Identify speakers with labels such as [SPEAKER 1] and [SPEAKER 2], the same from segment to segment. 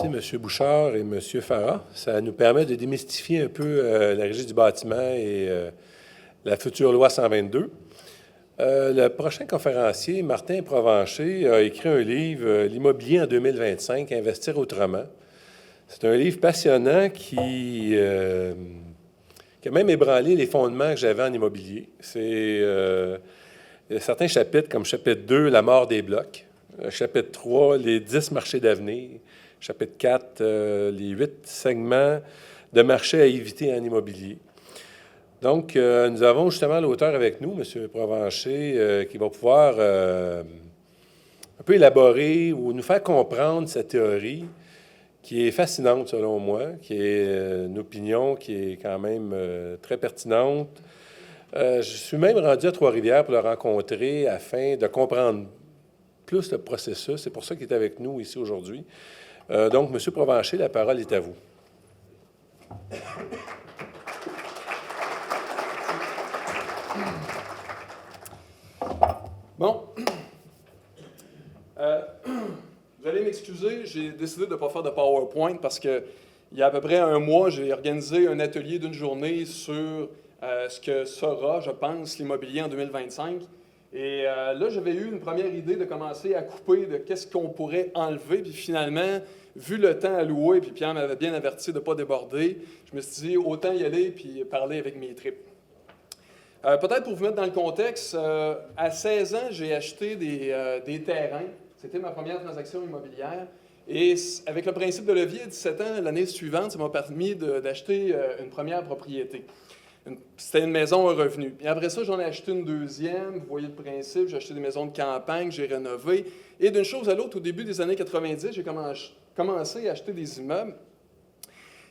[SPEAKER 1] M. Bouchard et M. Farah. Ça nous permet de démystifier un peu la Régie du bâtiment et la future loi 122. Le prochain conférencier, Martin Provencher, a écrit un livre, L'immobilier en 2025, Investir autrement. C'est un livre passionnant qui a même ébranlé les fondements que j'avais en immobilier. Il y a certains chapitres, comme chapitre 2, La mort des blocs. Chapitre 3, les 10 marchés d'avenir. Chapitre 4, les 8 segments de marchés à éviter en immobilier. Donc, nous avons justement l'auteur avec nous, M. Provencher, qui va pouvoir un peu élaborer ou nous faire comprendre sa théorie, qui est fascinante selon moi, qui est une opinion qui est quand même très pertinente. Je suis même rendu à Trois-Rivières pour le rencontrer afin de comprendre plus le processus. C'est pour ça qu'il est avec nous ici aujourd'hui. Donc, M. Provencher, la parole est à vous.
[SPEAKER 2] Bon. Vous allez m'excuser, j'ai décidé de ne pas faire de PowerPoint parce qu'il y a à peu près un mois, j'ai organisé un atelier d'une journée sur ce que sera, je pense, l'immobilier en 2025. Et là, j'avais eu une première idée de commencer à couper de qu'est-ce qu'on pourrait enlever. Puis finalement, vu le temps alloué, puis Pierre m'avait bien averti de ne pas déborder, je me suis dit, autant y aller puis parler avec mes tripes. Peut-être pour vous mettre dans le contexte, à 16 ans, j'ai acheté des terrains. C'était ma première transaction immobilière. Et avec le principe de levier, à 17 ans, l'année suivante, ça m'a permis d'acheter une première propriété. C'était une maison à revenu. Et après ça, j'en ai acheté une deuxième. Vous voyez le principe. J'ai acheté des maisons de campagne, j'ai rénové. Et d'une chose à l'autre, au début des années 90, j'ai commencé à acheter des immeubles.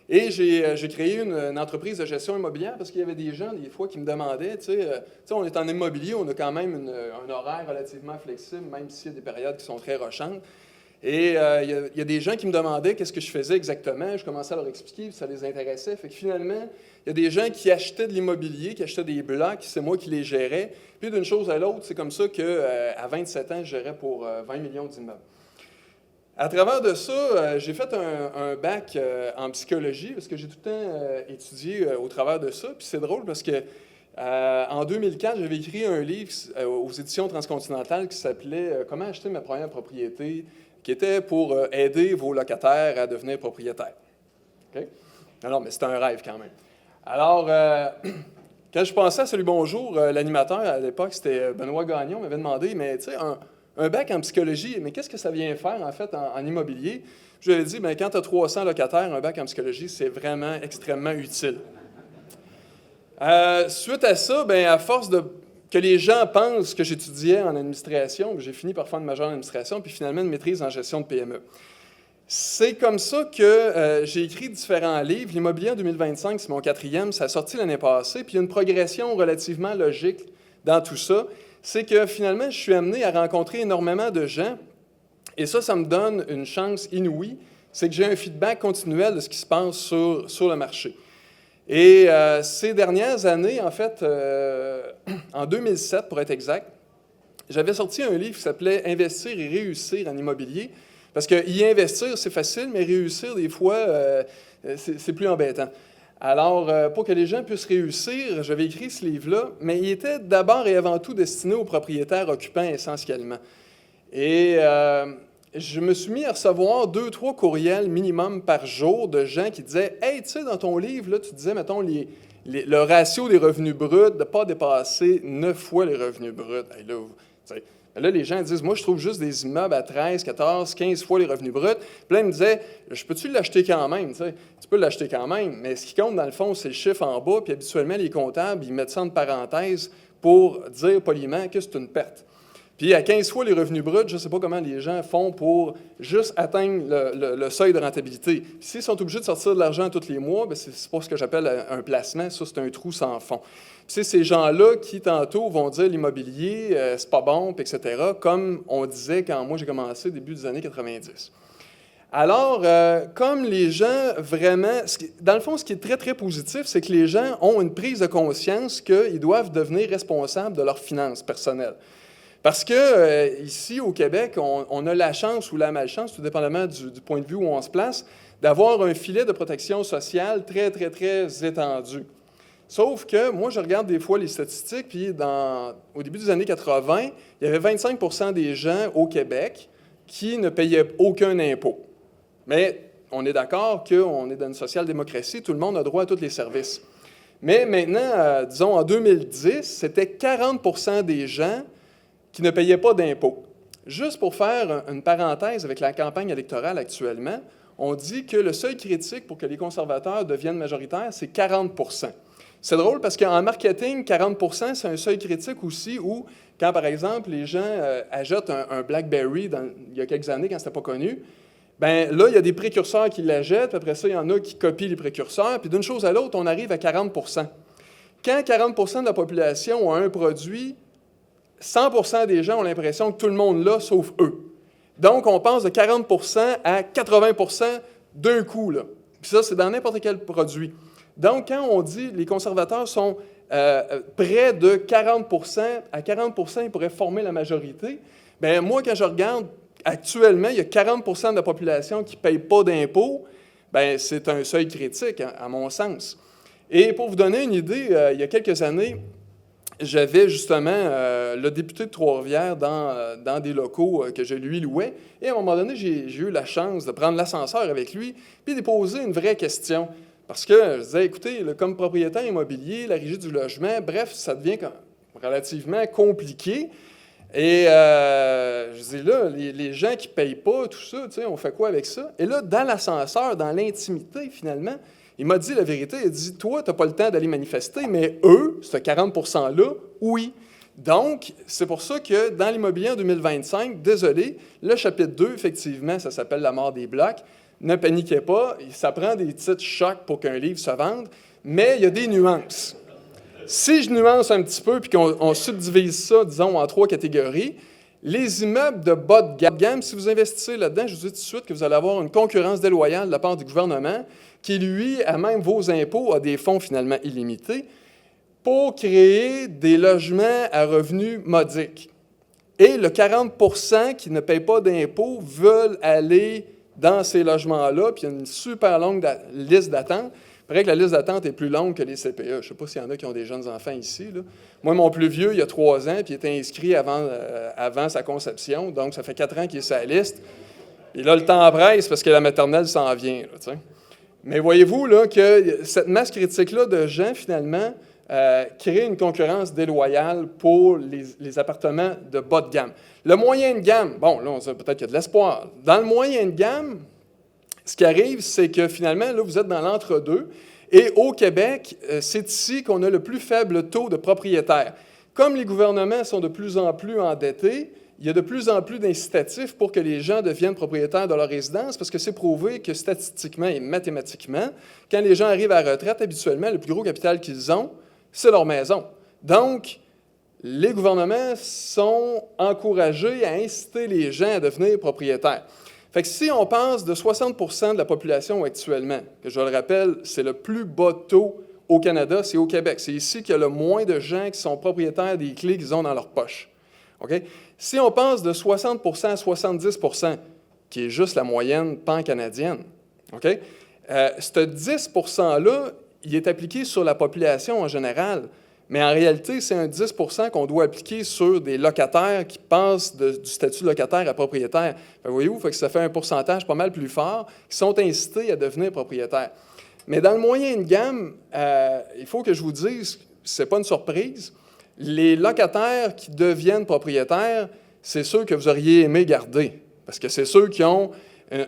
[SPEAKER 2] Et j'ai créé une entreprise de gestion immobilière parce qu'il y avait des gens, des fois, qui me demandaient, tu sais, on est en immobilier, on a quand même un horaire relativement flexible, même s'il y a des périodes qui sont très rochantes. Et il y a des gens qui me demandaient qu'est-ce que je faisais exactement. Je commençais à leur expliquer, puis ça les intéressait. Fait que finalement, il y a des gens qui achetaient de l'immobilier, qui achetaient des blocs, c'est moi qui les gérais. Puis d'une chose à l'autre, c'est comme ça qu'à 27 ans, je gérais pour 20 millions d'immeubles. À travers de ça, j'ai fait un bac en psychologie parce que j'ai tout le temps étudié au travers de ça. Puis c'est drôle parce que en 2004, j'avais écrit un livre aux éditions Transcontinentales qui s'appelait « Comment acheter ma première propriété », qui était pour aider vos locataires à devenir propriétaires. Okay? Non, mais c'était un rêve quand même. Alors, quand je pensais à Salut Bonjour, l'animateur à l'époque, c'était Benoît Gagnon, m'avait demandé, mais tu sais, un bac en psychologie, mais qu'est-ce que ça vient faire, en fait, en immobilier? Je lui ai dit, bien, quand tu as 300 locataires, un bac en psychologie, c'est vraiment extrêmement utile. Suite à ça, bien, à force que les gens pensent que j'étudiais en administration, j'ai fini par faire une majeure en administration, puis finalement une maîtrise en gestion de PME. C'est comme ça que j'ai écrit différents livres. L'immobilier en 2025, c'est mon 4e, ça a sorti l'année passée, puis il y a une progression relativement logique dans tout ça. C'est que finalement, je suis amené à rencontrer énormément de gens, et ça me donne une chance inouïe, c'est que j'ai un feedback continuel de ce qui se passe sur le marché. Et ces dernières années, en fait, en 2007 pour être exact, j'avais sorti un livre qui s'appelait « Investir et réussir en immobilier », parce que y investir, c'est facile, mais réussir, des fois, c'est plus embêtant. Alors, pour que les gens puissent réussir, j'avais écrit ce livre-là, mais il était d'abord et avant tout destiné aux propriétaires occupants essentiellement. Et je me suis mis à recevoir 2-3 courriels minimum par jour de gens qui disaient « Hey, tu sais, dans ton livre, là, tu disais, mettons, le ratio des revenus bruts de ne pas dépasser 9 fois les revenus bruts. » Là, les gens disent, moi, je trouve juste des immeubles à 13, 14, 15 fois les revenus bruts. Puis là, ils me disaient, je peux-tu l'acheter quand même? Tu peux l'acheter quand même, mais ce qui compte, dans le fond, c'est le chiffre en bas. Puis habituellement, les comptables, ils mettent ça entre parenthèses pour dire poliment que c'est une perte. Puis à 15 fois les revenus bruts, je ne sais pas comment les gens font pour juste atteindre le seuil de rentabilité. Puis s'ils sont obligés de sortir de l'argent tous les mois, bien, c'est pas ce que j'appelle un placement. Ça, c'est un trou sans fond. C'est ces gens-là qui, tantôt, vont dire l'immobilier, c'est pas bon, puis etc., comme on disait quand moi j'ai commencé, début des années 90. Alors, comme les gens vraiment... Dans le fond, ce qui est très, très positif, c'est que les gens ont une prise de conscience qu'ils doivent devenir responsables de leurs finances personnelles. Parce que ici, au Québec, on a la chance ou la malchance, tout dépendamment du point de vue où on se place, d'avoir un filet de protection sociale très, très, très étendu. Sauf que moi, je regarde des fois les statistiques, puis au début des années 80, il y avait 25 des gens au Québec qui ne payaient aucun impôt. Mais on est d'accord qu'on est dans une social-démocratie, tout le monde a droit à tous les services. Mais maintenant, disons en 2010, c'était 40 des gens qui ne payaient pas d'impôts. Juste pour faire une parenthèse avec la campagne électorale actuellement, on dit que le seuil critique pour que les conservateurs deviennent majoritaires, c'est 40 C'est drôle parce qu'en marketing, 40 c'est un seuil critique aussi où, quand par exemple les gens achètent un BlackBerry il y a quelques années quand ce n'était pas connu, bien là, il y a des précurseurs qui l'achètent, puis après ça, il y en a qui copient les précurseurs, puis d'une chose à l'autre, on arrive à 40 Quand 40 de la population a un produit, 100 des gens ont l'impression que tout le monde l'a, sauf eux. Donc, on passe de 40 à 80 d'un coup, là. Puis ça, c'est dans n'importe quel produit. Donc, quand on dit les conservateurs sont près de 40 à 40 ils pourraient former la majorité, bien, moi, quand je regarde, actuellement, il y a 40 de la population qui ne paye pas d'impôts, bien, c'est un seuil critique, à mon sens. Et pour vous donner une idée, il y a quelques années, j'avais justement le député de Trois-Rivières dans des locaux que je lui louais. Et à un moment donné, j'ai eu la chance de prendre l'ascenseur avec lui puis de poser une vraie question. Parce que je disais, écoutez, comme propriétaire immobilier, la régie du logement, bref, ça devient relativement compliqué. Et je dis là, les gens qui ne payent pas, tout ça, on fait quoi avec ça? Et là, dans l'ascenseur, dans l'intimité, finalement, il m'a dit la vérité. Il a dit, toi, tu n'as pas le temps d'aller manifester, mais eux, ce 40 %-là, oui. Donc, c'est pour ça que dans l'immobilier en 2025, désolé, le chapitre 2, effectivement, ça s'appelle la mort des blocs. Ne paniquez pas, ça prend des titres chocs pour qu'un livre se vende, mais il y a des nuances. Si je nuance un petit peu puis qu'on subdivise ça, disons, en 3 catégories, les immeubles de bas de gamme, si vous investissez là-dedans, je vous dis tout de suite que vous allez avoir une concurrence déloyale de la part du gouvernement qui, lui, à même vos impôts, a des fonds finalement illimités pour créer des logements à revenus modiques. Et le 40 qui ne payent pas d'impôts veulent aller dans ces logements-là, puis il y a une super longue liste d'attente. Il paraît que la liste d'attente est plus longue que les CPE. Je ne sais pas s'il y en a qui ont des jeunes enfants ici, là. Moi, mon plus vieux, il y a 3 ans, puis il était inscrit avant sa conception, donc ça fait 4 ans qu'il est sur la liste. Et là, le temps presse parce que la maternelle s'en vient, là, t'sais. Mais voyez-vous là, que cette masse critique-là de gens, finalement, crée une concurrence déloyale pour les appartements de bas de gamme. Le moyen de gamme, bon, là, on sait peut-être qu'il y a de l'espoir. Dans le moyen de gamme, ce qui arrive, c'est que finalement, là, vous êtes dans l'entre-deux. Et au Québec, c'est ici qu'on a le plus faible taux de propriétaires. Comme les gouvernements sont de plus en plus endettés, il y a de plus en plus d'incitatifs pour que les gens deviennent propriétaires de leur résidence, parce que c'est prouvé que statistiquement et mathématiquement, quand les gens arrivent à la retraite, habituellement, le plus gros capital qu'ils ont, c'est leur maison. Donc, les gouvernements sont encouragés à inciter les gens à devenir propriétaires. Fait que si on passe de 60 de la population actuellement, que je le rappelle, c'est le plus bas taux au Canada, c'est au Québec. C'est ici qu'il y a le moins de gens qui sont propriétaires des clés qu'ils ont dans leur poche. Okay? Si on passe de 60 à 70 qui est juste la moyenne pan-canadienne, okay? Ce 10 %-là, il est appliqué sur la population en général, mais en réalité, c'est un 10 qu'on doit appliquer sur des locataires qui passent du statut de locataire à propriétaire. Voyez-vous, ça fait un pourcentage pas mal plus fort qui sont incités à devenir propriétaires. Mais dans le moyen de gamme, il faut que je vous dise, ce n'est pas une surprise, les locataires qui deviennent propriétaires, c'est ceux que vous auriez aimé garder, parce que c'est ceux qui ont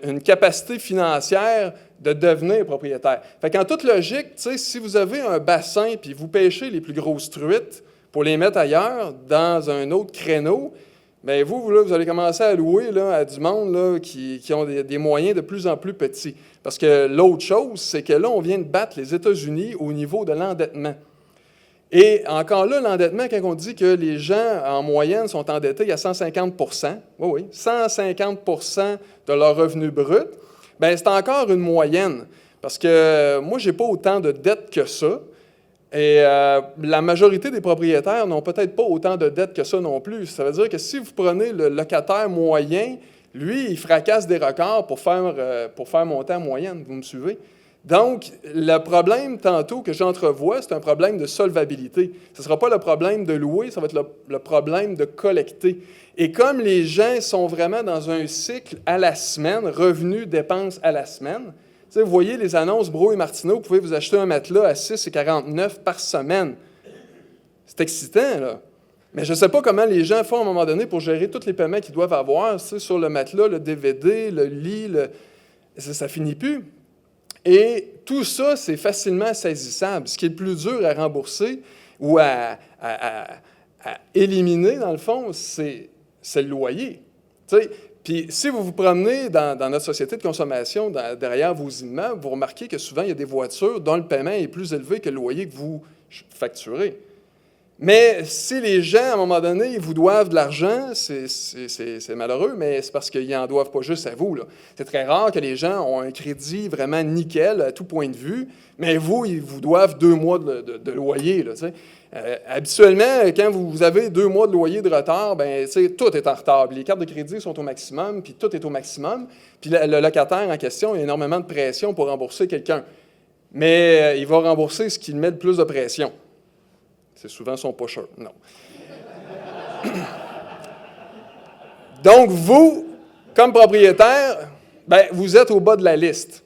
[SPEAKER 2] une capacité financière de devenir propriétaire. Fait qu'en toute logique, si vous avez un bassin puis vous pêchez les plus grosses truites pour les mettre ailleurs, dans un autre créneau, bien vous allez commencer à louer là, à du monde là, qui ont des moyens de plus en plus petits. Parce que l'autre chose, c'est que là, on vient de battre les États-Unis au niveau de l'endettement. Et encore là, l'endettement, quand on dit que les gens, en moyenne, sont endettés à 150 oui, 150 de leur revenu brut, bien, c'est encore une moyenne. Parce que moi, je n'ai pas autant de dettes que ça. Et la majorité des propriétaires n'ont peut-être pas autant de dettes que ça non plus. Ça veut dire que si vous prenez le locataire moyen, lui, il fracasse des records pour faire monter en moyenne. Vous me suivez? Donc, le problème, tantôt, que j'entrevois, c'est un problème de solvabilité. Ce ne sera pas le problème de louer, ça va être le problème de collecter. Et comme les gens sont vraiment dans un cycle à la semaine, revenus, dépenses à la semaine, vous voyez les annonces Brault et Martineau, vous pouvez vous acheter un matelas à 6,49 par semaine. C'est excitant, là. Mais je ne sais pas comment les gens font à un moment donné pour gérer tous les paiements qu'ils doivent avoir sur le matelas, le DVD, le lit, ça ne finit plus. Et tout ça, c'est facilement saisissable. Ce qui est le plus dur à rembourser ou à éliminer, dans le fond, c'est le loyer. Puis si vous vous promenez dans notre société de consommation, derrière vos immeubles, vous remarquez que souvent, il y a des voitures dont le paiement est plus élevé que le loyer que vous facturez. Mais si les gens, à un moment donné, ils vous doivent de l'argent, c'est malheureux, mais c'est parce qu'ils n'en doivent pas juste à vous, là. C'est très rare que les gens ont un crédit vraiment nickel à tout point de vue, mais vous, ils vous doivent 2 mois de loyer, là, tu sais. Habituellement, quand vous avez 2 mois de loyer de retard, bien, tout est en retard. Puis les cartes de crédit sont au maximum, puis tout est au maximum. Puis le locataire en question, il a énormément de pression pour rembourser quelqu'un. Mais il va rembourser ce qui le met le plus de pression. C'est souvent son pusher. Non. Donc, vous, comme propriétaire, bien, vous êtes au bas de la liste.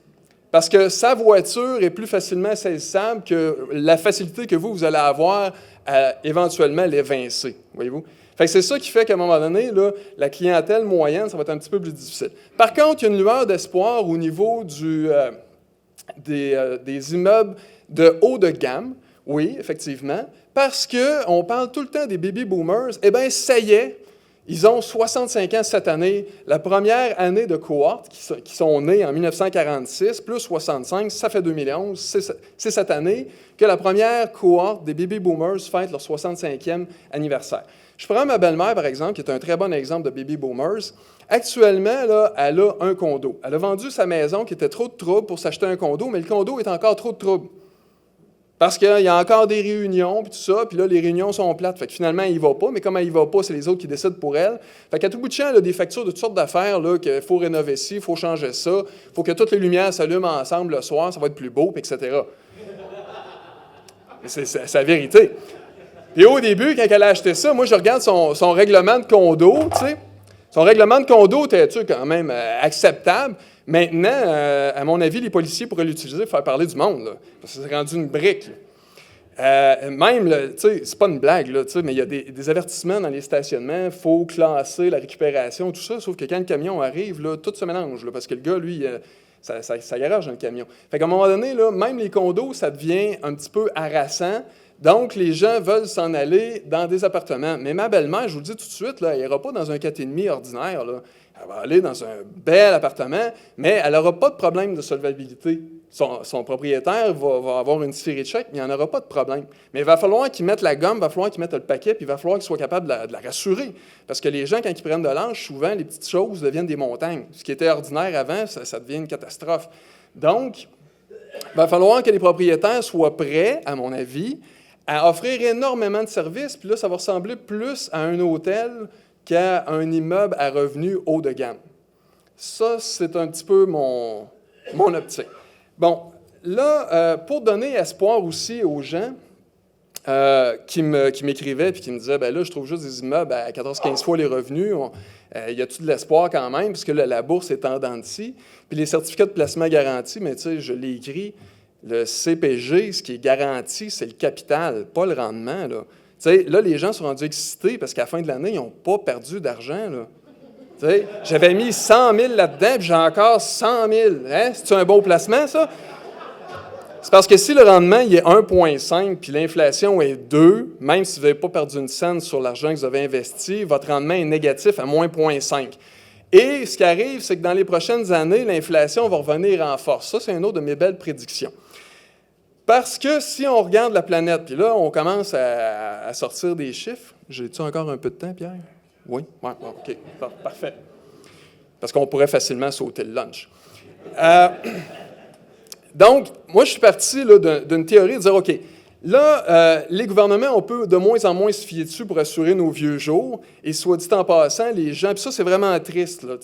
[SPEAKER 2] Parce que sa voiture est plus facilement saisissable que la facilité que vous allez avoir à éventuellement l'évincer. Voyez-vous? Fait que c'est ça qui fait qu'à un moment donné, là, la clientèle moyenne, ça va être un petit peu plus difficile. Par contre, il y a une lueur d'espoir au niveau des immeubles de haut de gamme. Oui, effectivement. Parce qu'on parle tout le temps des baby boomers. Eh bien, ça y est, ils ont 65 ans cette année. La première année de cohorte, qui sont nés en 1946, plus 65, ça fait 2011. C'est cette année que la première cohorte des baby boomers fête leur 65e anniversaire. Je prends ma belle-mère, par exemple, qui est un très bon exemple de baby boomers. Actuellement, là, elle a un condo. Elle a vendu sa maison qui était trop de trouble pour s'acheter un condo, mais le condo est encore trop de trouble. Parce qu'il y a encore des réunions, puis tout ça, puis là, les réunions sont plates. Fait que finalement, elle n'y va pas, mais comme elle n'y va pas, c'est les autres qui décident pour elle. Fait qu'à tout bout de champ, elle a des factures de toutes sortes d'affaires, là, qu'il faut rénover ci, il faut changer ça, il faut que toutes les lumières s'allument ensemble le soir, ça va être plus beau, puis etc. C'est la vérité. Puis au début, quand elle a acheté ça, moi, je regarde son règlement de condo, tu sais. Son règlement de condo était quand même acceptable. Maintenant, à mon avis, les policiers pourraient l'utiliser pour faire parler du monde, là, parce que c'est rendu une brique. Même, tu sais, c'est pas une blague, là, mais il y a des avertissements dans les stationnements, il faut classer la récupération, tout ça, sauf que quand le camion arrive, là, tout se mélange, là, parce que le gars, lui, ça garage dans le camion. Fait qu'à un moment donné, là, même les condos, ça devient un petit peu harassant. Donc, les gens veulent s'en aller dans des appartements. Mais ma belle-mère, je vous le dis tout de suite, là, elle n'ira pas dans un 4,5 ordinaire, là. Elle va aller dans un bel appartement, mais elle n'aura pas de problème de solvabilité. Son propriétaire va avoir une série de chèques, mais il n'y en aura pas de problème. Mais il va falloir qu'il mette la gomme, il va falloir qu'il mette le paquet, puis il va falloir qu'il soit capable de la rassurer. Parce que les gens, quand ils prennent de l'âge, souvent, les petites choses deviennent des montagnes. Ce qui était ordinaire avant, ça devient une catastrophe. Donc, il va falloir que les propriétaires soient prêts, à mon avis, à offrir énormément de services, puis là, ça va ressembler plus à un hôtel qu'à un immeuble à revenus haut de gamme. Ça, c'est un petit peu mon optique. Bon, là, pour donner espoir aussi aux gens qui m'écrivaient et qui me disaient, bien là, je trouve juste des immeubles à 14-15 fois les revenus, y a-t-il de l'espoir quand même, puisque la bourse est en dents de scie, puis les certificats de placement garantis, mais tu sais, je l'ai écrit, le CPG, ce qui est garanti, c'est le capital, pas le rendement, là. Tu sais, là, les gens sont rendus excités parce qu'à la fin de l'année, ils n'ont pas perdu d'argent, là. Tu sais, j'avais mis 100 000 là-dedans, puis j'ai encore 100 000. Hein? C'est-tu un beau placement, ça? C'est parce que si le rendement il est 1,5 puis l'inflation est 2, même si vous n'avez pas perdu une scène sur l'argent que vous avez investi, votre rendement est négatif à moins 0,5. Et ce qui arrive, c'est que dans les prochaines années, l'inflation va revenir en force. Ça, c'est une autre de mes belles prédictions. Parce que si on regarde la planète, puis là, on commence à sortir des chiffres. J'ai-tu encore un peu de temps, Pierre? Oui? Ouais, OK. Parfait. Parce qu'on pourrait facilement sauter le lunch. Donc, moi, je suis parti là, d'une théorie de dire, OK, Là, les gouvernements, on peut de moins en moins se fier dessus pour assurer nos vieux jours. Et soit dit en passant, les gens, puis ça, c'est vraiment triste, là,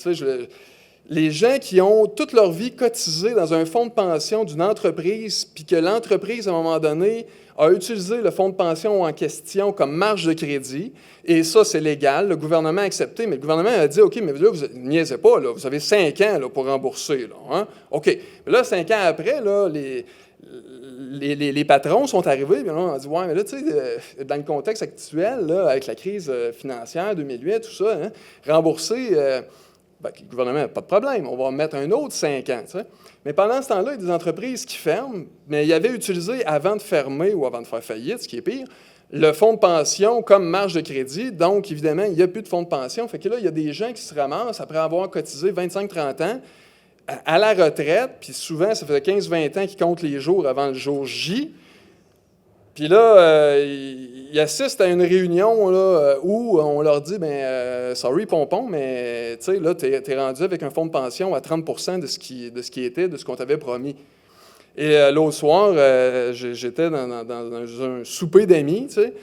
[SPEAKER 2] les gens qui ont toute leur vie cotisé dans un fonds de pension d'une entreprise, puis que l'entreprise, à un moment donné, a utilisé le fonds de pension en question comme marge de crédit, et ça, c'est légal, le gouvernement a accepté, mais le gouvernement a dit, OK, mais là, vous ne niaisez pas, là, vous avez 5 ans là, pour rembourser. Là, hein? OK. Mais là, 5 ans après, là, les patrons sont arrivés, puis là, on a dit, ouais, mais là, tu sais, dans le contexte actuel, là, avec la crise financière 2008, tout ça, hein, rembourser, le gouvernement n'a pas de problème, on va mettre un autre 5 ans. Tu sais. Mais pendant ce temps-là, il y a des entreprises qui ferment, mais ils avaient utilisé, avant de fermer ou avant de faire faillite, ce qui est pire, le fonds de pension comme marge de crédit. Donc, évidemment, il n'y a plus de fonds de pension. Fait que là, il y a des gens qui se ramassent, après avoir cotisé 25-30 ans, à la retraite, puis souvent, ça faisait 15-20 ans qu'ils comptent les jours avant le jour J. Puis là, ils assistent à une réunion là, où on leur dit, sorry, pompon, mais tu sais, là, t'es rendu avec un fonds de pension à 30 de ce de ce qu'on t'avait promis. Et l'autre soir, j'étais dans un souper d'amis, tu sais.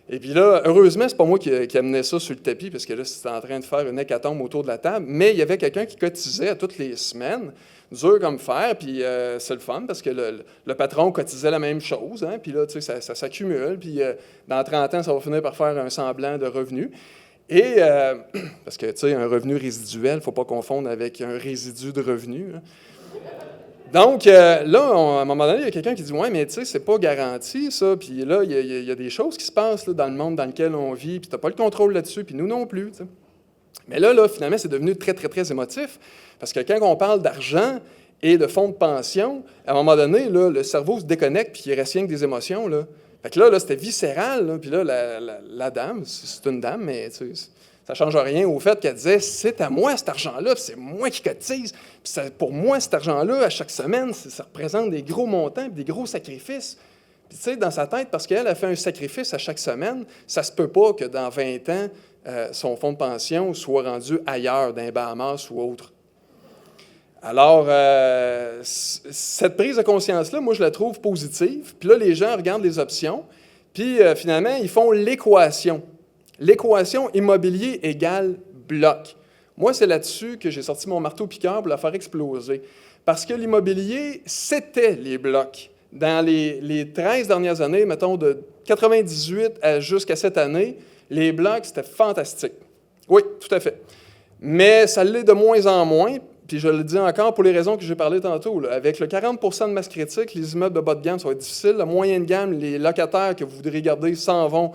[SPEAKER 2] Et puis là, heureusement, c'est pas moi qui amenais ça sur le tapis, parce que là, c'était en train de faire une hécatombe autour de la table, mais il y avait quelqu'un qui cotisait à toutes les semaines, dur comme fer, puis c'est le fun, parce que le patron cotisait la même chose, hein, puis là, tu sais, ça s'accumule, puis dans 30 ans, ça va finir par faire un semblant de revenu. Et, parce que, tu sais, un revenu résiduel, il ne faut pas confondre avec un résidu de revenu, hein. Donc, là, à un moment donné, il y a quelqu'un qui dit « Ouais, mais tu sais, c'est pas garanti, ça. » Puis là, il y a des choses qui se passent là, dans le monde dans lequel on vit, puis tu n'as pas le contrôle là-dessus, puis nous non plus. T'sais. Mais là, finalement, c'est devenu très, très, très émotif, parce que quand on parle d'argent et de fonds de pension, à un moment donné, là, le cerveau se déconnecte, puis il reste rien que des émotions. Là. Fait que là c'était viscéral, là, puis là, la dame, c'est une dame, mais tu sais, ça ne change rien au fait qu'elle disait « C'est à moi cet argent-là, c'est moi qui cotise. Puis pour moi, cet argent-là, à chaque semaine, ça représente des gros montants, des gros sacrifices. » Puis tu sais, dans sa tête, parce qu'elle a fait un sacrifice à chaque semaine, ça se peut pas que dans 20 ans, son fonds de pension soit rendu ailleurs, dans les Bahamas ou autre. Alors, cette prise de conscience-là, moi, je la trouve positive. Puis là, les gens regardent les options, puis finalement, ils font l'équation. L'équation immobilier égale bloc. Moi, c'est là-dessus que j'ai sorti mon marteau-piqueur pour la faire exploser. Parce que l'immobilier, c'était les blocs. Dans les 13 dernières années, mettons de 98 jusqu'à cette année, les blocs, c'était fantastique. Oui, tout à fait. Mais ça l'est de moins en moins, puis je le dis encore pour les raisons que j'ai parlé tantôt. Là. Avec le 40 de masse critique, les immeubles de bas de gamme, ça va être difficile. La moyenne gamme, les locataires que vous voudrez garder s'en vont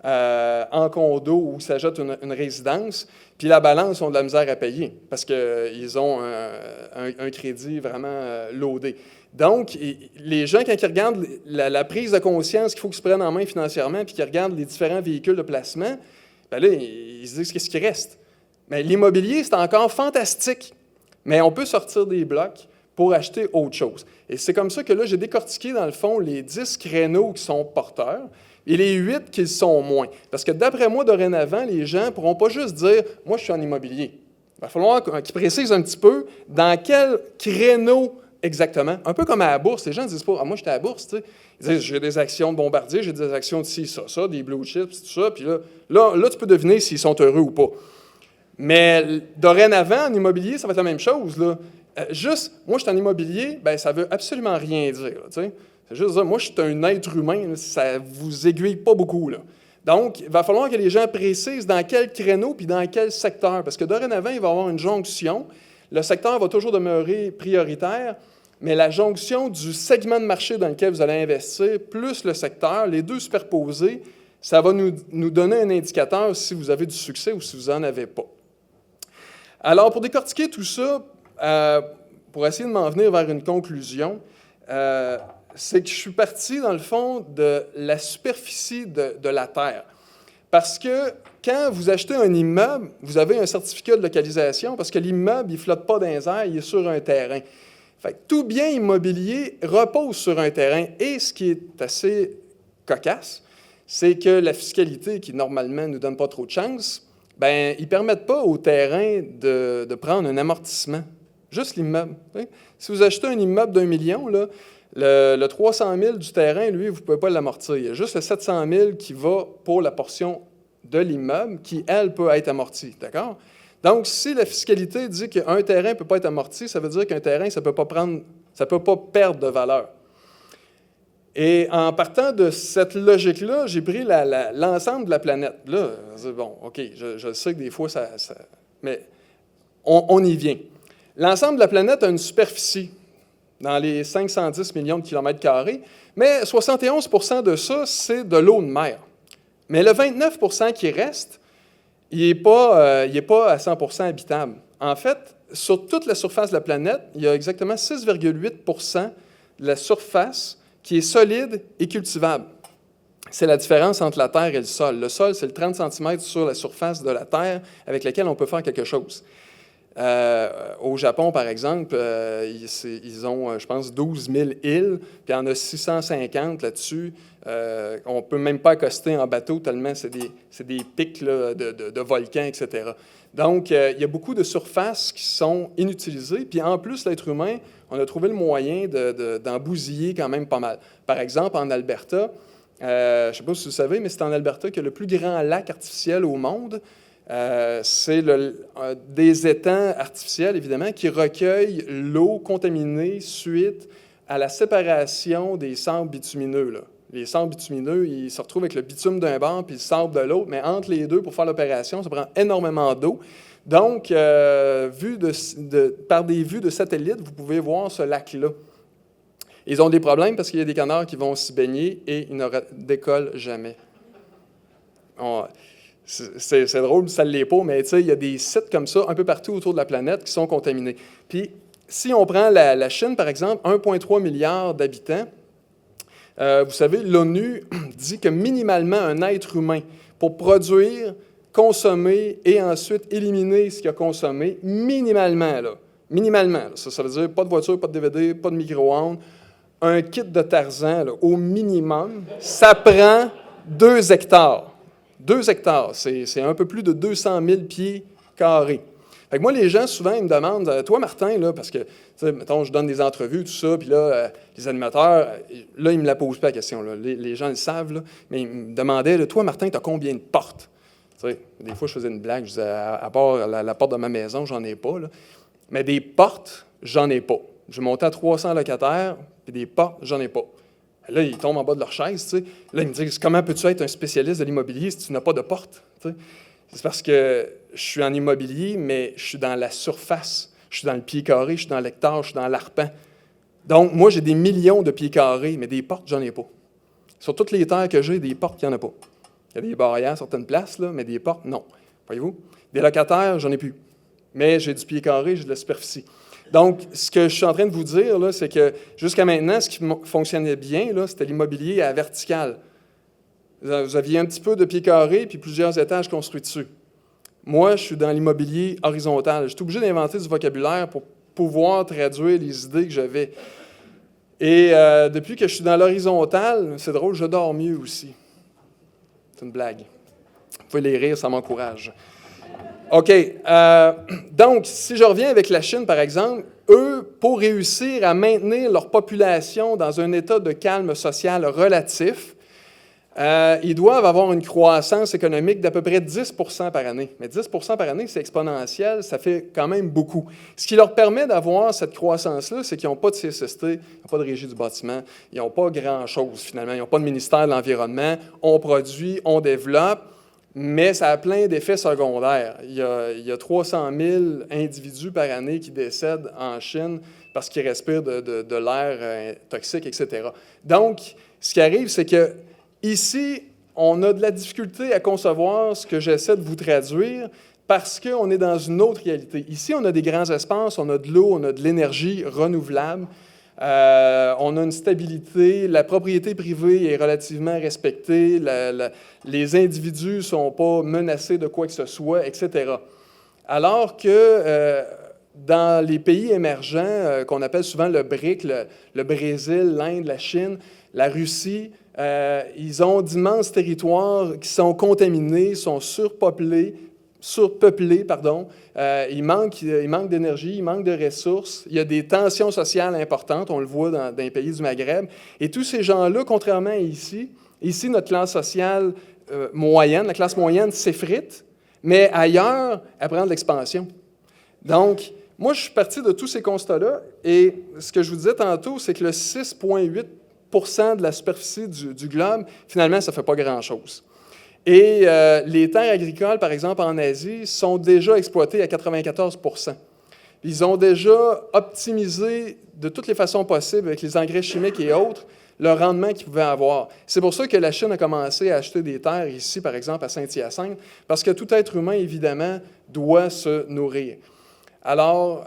[SPEAKER 2] en condo où s'ajoute une résidence, puis la balance, ont de la misère à payer parce qu'ils ont un crédit vraiment loadé. Donc, les gens, quand ils regardent la prise de conscience qu'il faut qu'ils se prennent en main financièrement, puis qu'ils regardent les différents véhicules de placement, bien là, ils se disent qu'est-ce qui reste. Mais l'immobilier, c'est encore fantastique, mais on peut sortir des blocs pour acheter autre chose. Et c'est comme ça que là, j'ai décortiqué, dans le fond, les 10 créneaux qui sont porteurs, et les 8 qui le sont moins. Parce que d'après moi, dorénavant, les gens ne pourront pas juste dire « moi, je suis en immobilier ». Il va falloir qu'ils précisent un petit peu dans quel créneau exactement. Un peu comme à la bourse. Les gens ne disent pas « moi, j'étais à la bourse ». Tu sais. Ils disent « j'ai des actions de Bombardier, j'ai des actions de ci, ça, des blue chips, tout ça ». Puis là, tu peux deviner s'ils sont heureux ou pas. Mais dorénavant, en immobilier, ça va être la même chose. Là. Juste, moi, je suis en immobilier, bien, ça ne veut absolument rien dire. Là, tu sais. C'est juste dire, moi, je suis un être humain, là, ça ne vous aiguille pas beaucoup. Là. Donc, il va falloir que les gens précisent dans quel créneau puis dans quel secteur, parce que dorénavant, il va y avoir une jonction. Le secteur va toujours demeurer prioritaire, mais la jonction du segment de marché dans lequel vous allez investir, plus le secteur, les deux superposés, ça va nous donner un indicateur si vous avez du succès ou si vous n'en avez pas. Alors, pour décortiquer tout ça, pour essayer de m'en venir vers une conclusion, c'est que je suis parti, dans le fond, de la superficie de la Terre. Parce que quand vous achetez un immeuble, vous avez un certificat de localisation parce que l'immeuble, il ne flotte pas dans les airs, il est sur un terrain. Fait que tout bien immobilier repose sur un terrain. Et ce qui est assez cocasse, c'est que la fiscalité, qui normalement ne nous donne pas trop de chance, bien, ils ne permettent pas au terrain de prendre un amortissement. Juste l'immeuble. Si vous achetez un immeuble d'1 million, là, Le 300 000 du terrain, lui, vous ne pouvez pas l'amortir. Il y a juste le 700 000 qui va pour la portion de l'immeuble qui, elle, peut être amortie. D'accord? Donc, si la fiscalité dit qu'un terrain ne peut pas être amorti, ça veut dire qu'un terrain, ça ne peut pas perdre de valeur. Et en partant de cette logique-là, j'ai pris l'ensemble de la planète. Là, bon, OK, je sais que des fois, mais on y vient. L'ensemble de la planète a une superficie dans les 510 millions de kilomètres carrés, mais 71 % de ça, c'est de l'eau de mer. Mais le 29 % qui reste, il n'est pas à 100 % habitable. En fait, sur toute la surface de la planète, il y a exactement 6,8 % de la surface qui est solide et cultivable. C'est la différence entre la terre et le sol. Le sol, c'est le 30 cm sur la surface de la terre avec laquelle on peut faire quelque chose. Au Japon, par exemple, ils ont, je pense, 12 000 îles, puis il y en a 650 là-dessus. On ne peut même pas accoster en bateau tellement c'est des pics là, de volcans, etc. Donc, il y a beaucoup de surfaces qui sont inutilisées. Puis en plus, l'être humain, on a trouvé le moyen d'en bousiller quand même pas mal. Par exemple, en Alberta, je ne sais pas si vous savez, mais c'est en Alberta qu'il y a le plus grand lac artificiel au monde. C'est des étangs artificiels, évidemment, qui recueillent l'eau contaminée suite à la séparation des sables bitumineux. Là. Les sables bitumineux, ils se retrouvent avec le bitume d'un bord puis le sable de l'autre, mais entre les deux, pour faire l'opération, ça prend énormément d'eau. Donc, par des vues de satellite, vous pouvez voir ce lac-là. Ils ont des problèmes parce qu'il y a des canards qui vont s'y baigner et ils ne décollent jamais. C'est drôle, ça ne l'est pas, mais il y a des sites comme ça un peu partout autour de la planète qui sont contaminés. Puis, si on prend la Chine, par exemple, 1,3 milliard d'habitants, vous savez, l'ONU dit que minimalement un être humain, pour produire, consommer et ensuite éliminer ce qu'il a consommé, minimalement, ça veut dire pas de voiture, pas de DVD, pas de micro-ondes, un kit de Tarzan, là, au minimum, ça prend 2 hectares. 2 hectares, c'est un peu plus de 200 000 pieds carrés. Fait que moi, les gens, souvent, ils me demandent, toi, Martin, là, parce que, mettons, je donne des entrevues, tout ça, puis là, les animateurs, là, ils ne me la posent pas la question, là. Les gens le savent, là, mais ils me demandaient, là, toi, Martin, tu as combien de portes? Des fois, je faisais une blague, je disais, à part la porte de ma maison, j'en ai pas, là. Mais des portes, j'en ai pas. Je montais à 300 locataires, puis des portes, j'en ai pas. Là, ils tombent en bas de leur chaise, tu sais. Là, ils me disent, comment peux-tu être un spécialiste de l'immobilier si tu n'as pas de porte? Tu sais? C'est parce que je suis en immobilier, mais je suis dans la surface. Je suis dans le pied carré, je suis dans l'hectare, je suis dans l'arpent. Donc, moi, j'ai des millions de pieds carrés, mais des portes, j'en ai pas. Sur toutes les terres que j'ai, des portes, il n'y en a pas. Il y a des barrières à certaines places, là, mais des portes, non. Voyez-vous? Des locataires, j'en ai plus. Mais j'ai du pied carré, j'ai de la superficie. Donc, ce que je suis en train de vous dire, là, c'est que jusqu'à maintenant, ce qui fonctionnait bien, là, c'était l'immobilier à vertical. Vous aviez un petit peu de pied carré puis plusieurs étages construits dessus. Moi, je suis dans l'immobilier horizontal. Je suis obligé d'inventer du vocabulaire pour pouvoir traduire les idées que j'avais. Et depuis que je suis dans l'horizontal, c'est drôle, je dors mieux aussi. C'est une blague. Vous pouvez les rire, ça m'encourage. OK. Donc, si je reviens avec la Chine, par exemple, eux, pour réussir à maintenir leur population dans un état de calme social relatif, ils doivent avoir une croissance économique d'à peu près 10 % par année. Mais 10 % par année, c'est exponentiel, ça fait quand même beaucoup. Ce qui leur permet d'avoir cette croissance-là, c'est qu'ils n'ont pas de CSST, ils n'ont pas de régie du bâtiment, ils n'ont pas grand-chose finalement, ils n'ont pas de ministère de l'Environnement, on produit, on développe, mais ça a plein d'effets secondaires. Il y a 300 000 individus par année qui décèdent en Chine parce qu'ils respirent de l'air toxique, etc. Donc, ce qui arrive, c'est que ici, on a de la difficulté à concevoir ce que j'essaie de vous traduire parce qu'on est dans une autre réalité. Ici, on a des grands espaces, on a de l'eau, on a de l'énergie renouvelable, on a une stabilité, la propriété privée est relativement respectée, les individus ne sont pas menacés de quoi que ce soit, etc. Alors que dans les pays émergents, qu'on appelle souvent le BRIC, le Brésil, l'Inde, la Chine, la Russie, ils ont d'immenses territoires qui sont contaminés, sont surpeuplés, surpeuplé, il manque d'énergie, il manque de ressources, il y a des tensions sociales importantes, on le voit dans les pays du Maghreb. Et tous ces gens-là, contrairement à ici, notre classe sociale moyenne, la classe moyenne s'effrite, mais ailleurs, elle prend de l'expansion. Donc, moi, je suis parti de tous ces constats-là, et ce que je vous disais tantôt, c'est que le 6,8 % de la superficie du globe, finalement, ça ne fait pas grand-chose. Et les terres agricoles, par exemple, en Asie, sont déjà exploitées à 94 %. Ils ont déjà optimisé de toutes les façons possibles, avec les engrais chimiques et autres, le rendement qu'ils pouvaient avoir. C'est pour ça que la Chine a commencé à acheter des terres ici, par exemple, à Saint-Hyacinthe, parce que tout être humain, évidemment, doit se nourrir. Alors,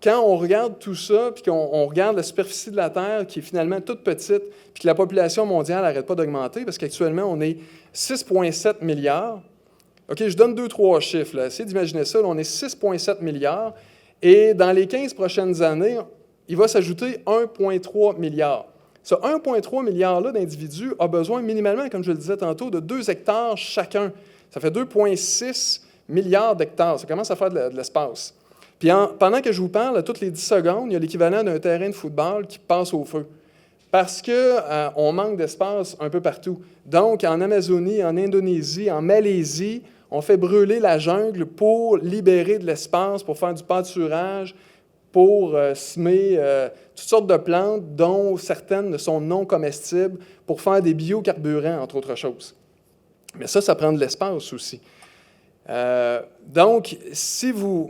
[SPEAKER 2] quand on regarde tout ça, puis qu'on regarde la superficie de la Terre, qui est finalement toute petite, puis que la population mondiale n'arrête pas d'augmenter, parce qu'actuellement, on est 6,7 milliards. OK, je donne 2-3 chiffres, là. Essayez d'imaginer ça. Là, on est 6,7 milliards. Et dans les 15 prochaines années, il va s'ajouter 1,3 milliard. Ce 1,3 milliard-là d'individus a besoin minimalement, comme je le disais tantôt, de 2 hectares chacun. Ça fait 2,6 milliards d'hectares. Ça commence à faire de l'espace. Puis pendant que je vous parle, à toutes les 10 secondes, il y a l'équivalent d'un terrain de football qui passe au feu. Parce qu'on manque d'espace un peu partout. Donc, en Amazonie, en Indonésie, en Malaisie, on fait brûler la jungle pour libérer de l'espace, pour faire du pâturage, pour semer toutes sortes de plantes, dont certaines sont non comestibles, pour faire des biocarburants, entre autres choses. Mais ça prend de l'espace aussi. Donc,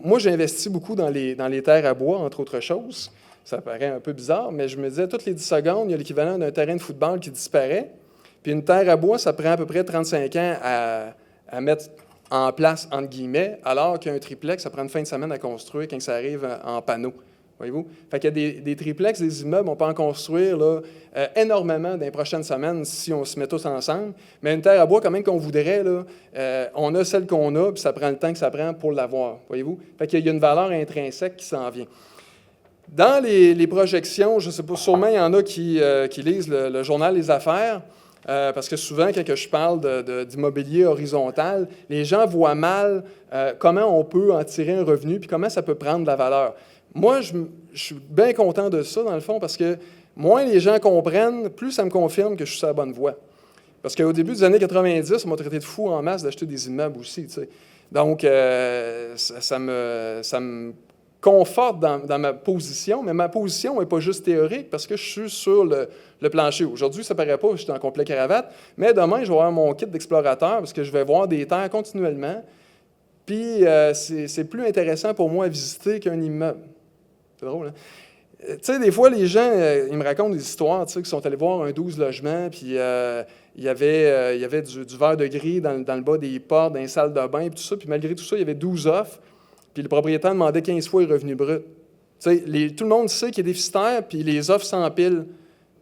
[SPEAKER 2] moi, j'ai investi beaucoup dans les terres à bois, entre autres choses. Ça paraît un peu bizarre, mais je me disais, toutes les 10 secondes, il y a l'équivalent d'un terrain de football qui disparaît. Puis une terre à bois, ça prend à peu près 35 ans à mettre en place, entre guillemets, alors qu'un triplex, ça prend une fin de semaine à construire quand ça arrive en panneau. Voyez-vous? Fait qu'il y a des triplex, des immeubles, on peut en construire là, énormément dans les prochaines semaines si on se met tous ensemble. Mais une terre à bois, quand même qu'on voudrait, là, on a celle qu'on a, puis ça prend le temps que ça prend pour l'avoir. Voyez-vous? Fait qu'il y a une valeur intrinsèque qui s'en vient. Dans les projections, je ne sais pas, sûrement il y en a qui lisent le journal Les Affaires, parce que souvent, quand je parle d'immobilier horizontal, les gens voient mal comment on peut en tirer un revenu, puis comment ça peut prendre de la valeur. Moi, je suis bien content de ça, dans le fond, parce que moins les gens comprennent, plus ça me confirme que je suis sur la bonne voie. Parce qu'au début des années 90, on m'a traité de fou en masse d'acheter des immeubles aussi, tu sais. Donc, ça me conforte dans ma position, mais ma position n'est pas juste théorique parce que je suis sur le plancher. Aujourd'hui, ça ne paraît pas, je suis en complet cravate, mais demain, je vais avoir mon kit d'explorateur parce que je vais voir des terres continuellement. Puis, c'est plus intéressant pour moi à visiter qu'un immeuble. C'est drôle, hein? Tu sais, des fois, les gens, ils me racontent des histoires, tu sais, qu'ils sont allés voir un 12 logements, puis il y avait du verre de gris dans le bas des portes, dans les salles de bain, puis tout ça. Puis malgré tout ça, il y avait 12 offres, puis le propriétaire demandait 15 fois les revenus bruts. Tu sais, tout le monde sait qu'il est déficitaire, puis les offres s'empilent.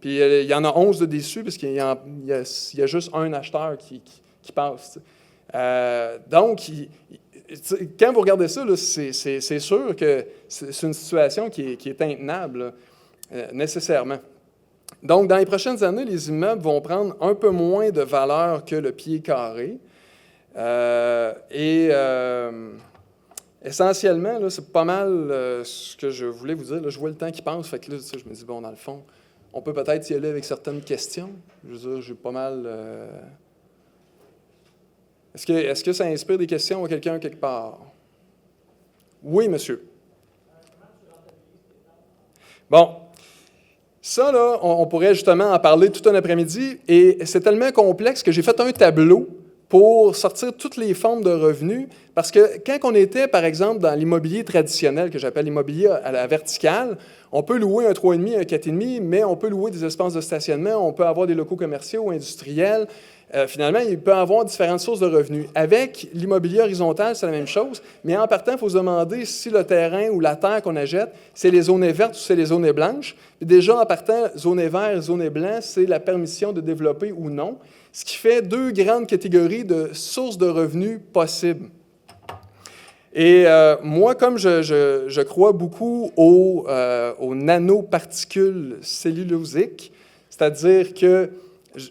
[SPEAKER 2] Puis il y en a 11 de déçus, parce qu'il y a juste un acheteur qui passe. Donc, quand vous regardez ça, là, c'est sûr que c'est une situation qui est intenable, nécessairement. Donc, dans les prochaines années, les immeubles vont prendre un peu moins de valeur que le pied carré. Essentiellement, là, c'est pas mal ce que je voulais vous dire. Là, je vois le temps qui passe, fait que là, je me dis, bon, dans le fond, on peut peut-être y aller avec certaines questions. Je veux dire, j'ai pas mal... Est-ce que ça inspire des questions à quelqu'un quelque part? Oui, monsieur. Bon. Ça, là, on pourrait justement en parler tout un après-midi, et c'est tellement complexe que j'ai fait un tableau pour sortir toutes les formes de revenus, parce que quand on était, par exemple, dans l'immobilier traditionnel, que j'appelle l'immobilier à la verticale, on peut louer un 3,5, un 4,5, mais on peut louer des espaces de stationnement, on peut avoir des locaux commerciaux, industriels. Finalement, il peut y avoir différentes sources de revenus. Avec l'immobilier horizontal, c'est la même chose, mais en partant, il faut se demander si le terrain ou la terre qu'on achète, c'est les zones vertes ou c'est les zones blanches. Puis déjà, en partant, zones vertes et zones blanches, c'est la permission de développer ou non, ce qui fait deux grandes catégories de sources de revenus possibles. Et moi, comme je crois beaucoup aux nanoparticules cellulosiques, c'est-à-dire que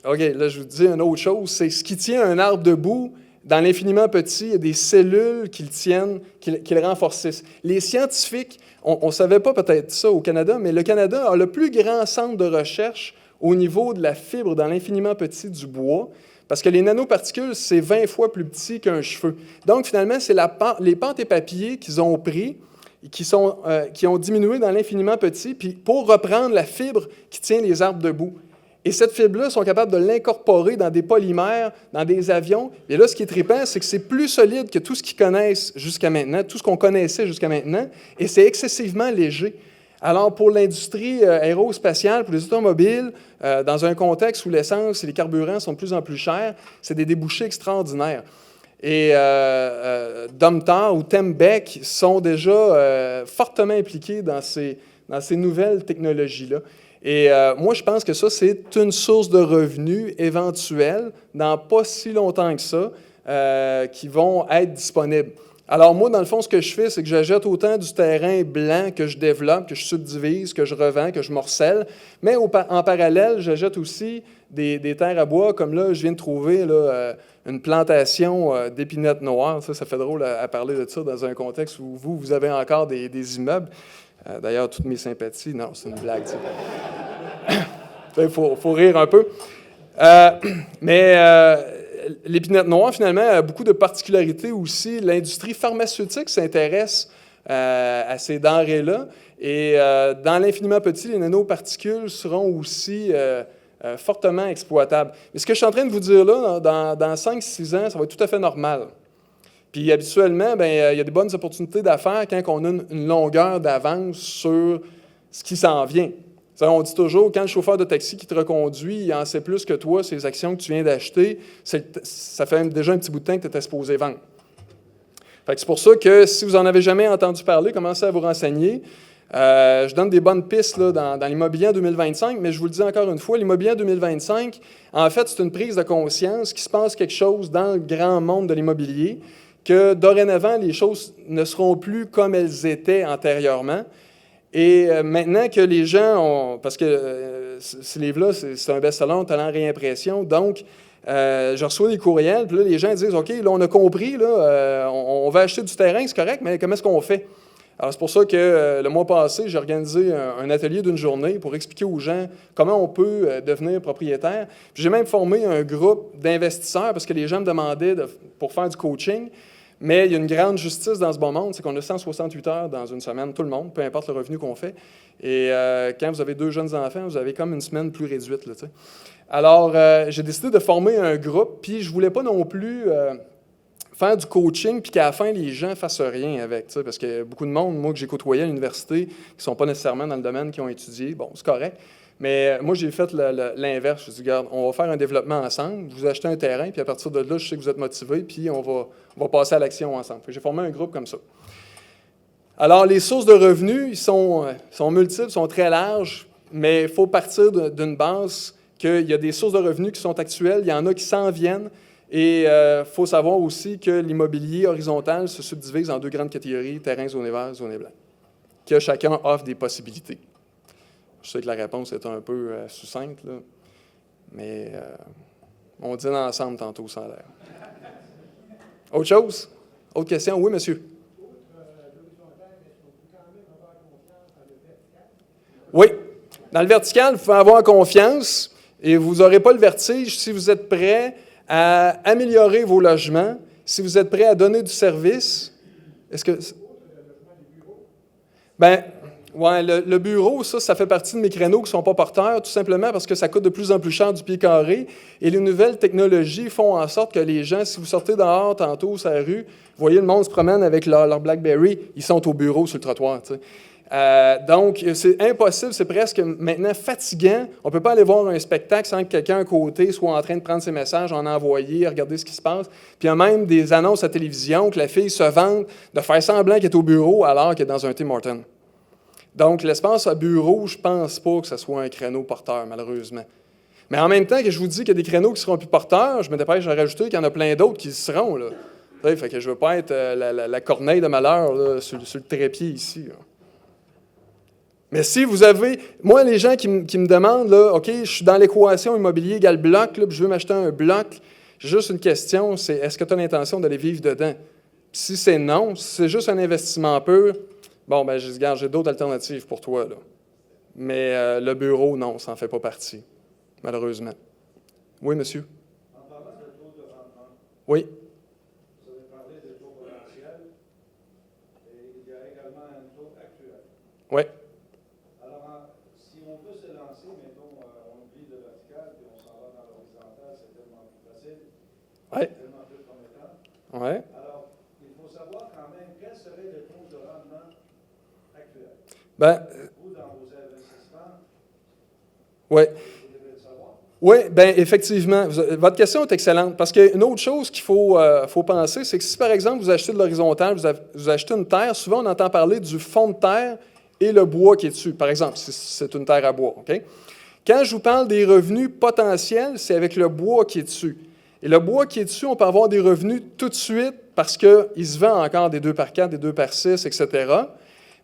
[SPEAKER 2] OK, là, je vous dis une autre chose, c'est ce qui tient un arbre debout, dans l'infiniment petit, il y a des cellules qui le tiennent, qui le renforcissent. Les scientifiques, on ne savait pas peut-être ça au Canada, mais le Canada a le plus grand centre de recherche au niveau de la fibre dans l'infiniment petit du bois, parce que les nanoparticules, c'est 20 fois plus petit qu'un cheveu. Donc, finalement, c'est les pâtes et papiers qu'ils ont pris, qui ont diminué dans l'infiniment petit, puis pour reprendre la fibre qui tient les arbres debout. Et cette fibre-là, ils sont capables de l'incorporer dans des polymères, dans des avions. Et là, ce qui est trippant, c'est que c'est plus solide que tout ce qu'ils connaissent jusqu'à maintenant, tout ce qu'on connaissait jusqu'à maintenant, et c'est excessivement léger. Alors, pour l'industrie aérospatiale, pour les automobiles, dans un contexte où l'essence et les carburants sont de plus en plus chers, c'est des débouchés extraordinaires. Et Domtar ou Tembec sont déjà fortement impliqués dans ces nouvelles technologies-là. Et moi, je pense que ça, c'est une source de revenus éventuelle, dans pas si longtemps que ça, qui vont être disponibles. Alors moi, dans le fond, ce que je fais, c'est que j'achète autant du terrain blanc que je développe, que je subdivise, que je revends, que je morcelle, mais en parallèle, j'achète aussi des terres à bois, comme là, je viens de trouver là, une plantation d'épinettes noires. Ça fait drôle à parler de ça dans un contexte où vous avez encore des immeubles. D'ailleurs, toutes mes sympathies. Non, c'est une blague. Il faut rire un peu. Mais l'épinette noire, finalement, a beaucoup de particularités aussi. L'industrie pharmaceutique s'intéresse à ces denrées-là. Et dans l'infiniment petit, les nanoparticules seront aussi fortement exploitables. Mais ce que je suis en train de vous dire là, dans 5-6 ans, ça va être tout à fait normal. Puis habituellement, il y a des bonnes opportunités d'affaires quand on a une longueur d'avance sur ce qui s'en vient. On dit toujours, quand le chauffeur de taxi qui te reconduit, il en sait plus que toi, ces actions que tu viens d'acheter, ça fait déjà un petit bout de temps que tu étais supposé vendre. C'est pour ça que si vous n'en avez jamais entendu parler, commencez à vous renseigner. Je donne des bonnes pistes là, dans l'immobilier en 2025, mais je vous le dis encore une fois, l'immobilier en 2025, en fait, c'est une prise de conscience qu'il se passe quelque chose dans le grand monde de l'immobilier, que dorénavant, les choses ne seront plus comme elles étaient antérieurement. Et maintenant que les gens ont... Parce que ce livre-là, c'est un best-seller, talent réimpression. Donc, je reçois des courriels, puis là, les gens disent, OK, là, on a compris, là, on va acheter du terrain, c'est correct, mais comment est-ce qu'on fait? Alors, c'est pour ça que le mois passé, j'ai organisé un atelier d'une journée pour expliquer aux gens comment on peut devenir propriétaire. Puis j'ai même formé un groupe d'investisseurs parce que les gens me demandaient pour faire du coaching. Mais il y a une grande justice dans ce bon monde, c'est qu'on a 168 heures dans une semaine, tout le monde, peu importe le revenu qu'on fait. Et quand vous avez 2 jeunes enfants, vous avez comme une semaine plus réduite. Là, alors, j'ai décidé de former un groupe, puis je ne voulais pas non plus faire du coaching, puis qu'à la fin, les gens ne fassent rien avec. Parce qu'il y a beaucoup de monde, moi, que j'ai côtoyé à l'université, qui ne sont pas nécessairement dans le domaine qu'ils ont étudié. Bon, c'est correct. Mais moi, j'ai fait l'inverse. Je me suis dit, regarde, on va faire un développement ensemble. Vous achetez un terrain, puis à partir de là, je sais que vous êtes motivés, puis on va passer à l'action ensemble. J'ai formé un groupe comme ça. Alors, les sources de revenus, ils sont multiples, sont très larges, mais il faut partir d'une base qu'il y a des sources de revenus qui sont actuelles, il y en a qui s'en viennent, et il faut savoir aussi que l'immobilier horizontal se subdivise en 2 grandes catégories, terrain zoné vert, zoné blanc, que chacun offre des possibilités. Je sais que la réponse est un peu succincte, là, mais on dîne ensemble tantôt, ça a l'air. Autre chose? Autre question? Oui, monsieur? Oui. Dans le vertical, vous pouvez avoir confiance et vous n'aurez pas le vertige si vous êtes prêt à améliorer vos logements, si vous êtes prêt à donner du service. Est-ce que... Oui, le bureau, ça fait partie de mes créneaux qui ne sont pas porteurs, tout simplement parce que ça coûte de plus en plus cher du pied carré. Et les nouvelles technologies font en sorte que les gens, si vous sortez dehors tantôt sur la rue, vous voyez le monde se promène avec leur BlackBerry, ils sont au bureau sur le trottoir. Donc, c'est impossible, c'est presque maintenant fatigant. On ne peut pas aller voir un spectacle sans que quelqu'un à côté soit en train de prendre ses messages, en envoyer, regarder ce qui se passe. Puis il y a même des annonces à la télévision que la fille se vante de faire semblant qu'elle est au bureau alors qu'elle est dans un Tim Hortons. Donc, l'espace à bureau, je ne pense pas que ce soit un créneau porteur, malheureusement. Mais en même temps que je vous dis qu'il y a des créneaux qui seront plus porteurs, je me dépêche à rajouter qu'il y en a plein d'autres qui seront. Là. Fait que je ne veux pas être la corneille de malheur là, sur le trépied ici. Là. Mais si vous avez... Moi, les gens qui me demandent, là, OK, je suis dans l'équation immobilier égale bloc, là, puis je veux m'acheter un bloc, J'ai juste une question, c'est est-ce que tu as l'intention d'aller vivre dedans? Puis si c'est non, si c'est juste un investissement pur, bon, ben je dis, regarde, j'ai d'autres alternatives pour toi, là. Mais le bureau, non, ça n'en fait pas partie, malheureusement. Oui, monsieur?
[SPEAKER 3] En parlant de taux de rendement,
[SPEAKER 2] Oui.
[SPEAKER 3] vous avez parlé de taux potentiel et il y a également un taux actuel.
[SPEAKER 2] Oui.
[SPEAKER 3] Alors, si on peut se lancer, mettons, on oublie le vertical et on s'en va dans l'horizontal, c'est tellement plus facile,
[SPEAKER 2] Oui.
[SPEAKER 3] tellement plus prometteur.
[SPEAKER 2] Oui.
[SPEAKER 3] Alors, il faut savoir quand même quel serait le taux de rendement actuel.
[SPEAKER 2] Ben,
[SPEAKER 3] Vous, dans vos investissements,
[SPEAKER 2] oui.
[SPEAKER 3] vous devez le savoir.
[SPEAKER 2] Oui, bien, effectivement. Votre question est excellente parce qu'une autre chose qu'il faut penser, c'est que si, par exemple, vous achetez de l'horizontale, vous achetez une terre, souvent on entend parler du fond de terre et le bois qui est dessus, par exemple, si c'est une terre à bois. OK? Quand je vous parle des revenus potentiels, c'est avec le bois qui est dessus. Et le bois qui est dessus, on peut avoir des revenus tout de suite parce qu'il se vend encore des 2 par 4, des 2 par 6, etc.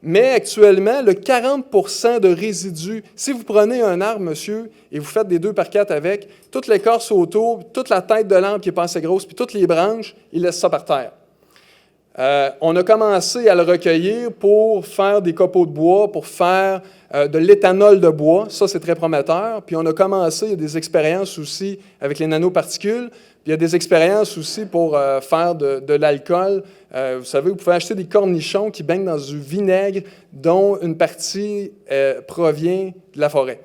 [SPEAKER 2] Mais actuellement, le 40 % de résidus, si vous prenez un arbre, monsieur, et vous faites des 2 par 4 avec, toute l'écorce autour, toute la tête de l'arbre qui n'est pas assez grosse, puis toutes les branches, il laisse ça par terre. On a commencé à le recueillir pour faire des copeaux de bois, pour faire de l'éthanol de bois. Ça, c'est très prometteur. Puis on a commencé, il y a des expériences aussi avec les nanoparticules. Puis il y a des expériences aussi pour faire de l'alcool. Vous savez, vous pouvez acheter des cornichons qui baignent dans du vinaigre dont une partie provient de la forêt.